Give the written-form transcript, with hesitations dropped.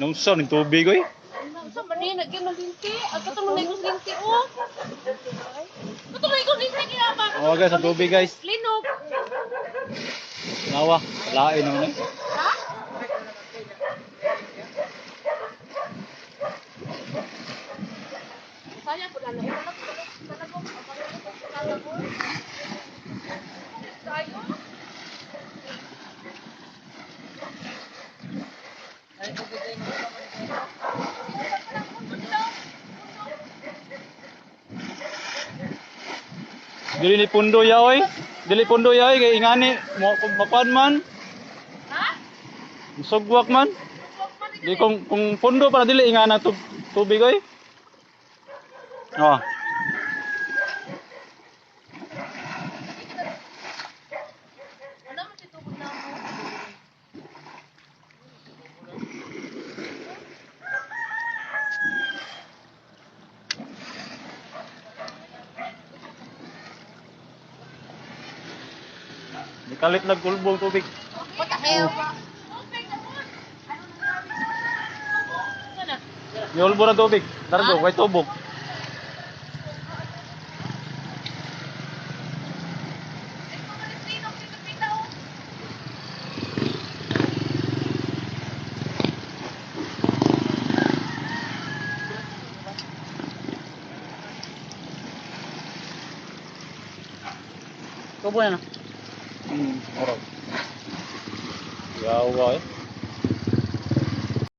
Nung sa ng tubig oy. Sa mani nagyan malinti. Ako to man ko linti oh. Ako to man ko linti kaya ba? Oh guys, ang tubig guys. Linog. Nawa, lain naman eh. Ha? Saya pula na. Tayo. Dili ni pundo ya oy. Dili pundo ya oy kay ingani mo makuan man. Ha? Sugwak man. Di kung pundo para dili ingana tubig oy. Oh. Ano mo titubod na mo? Kalit nagkulbong tubig. What the hell? Sana. Yolbo na tubig. Dargo, kay tubog. Tubo na. Orog. Yawa eh.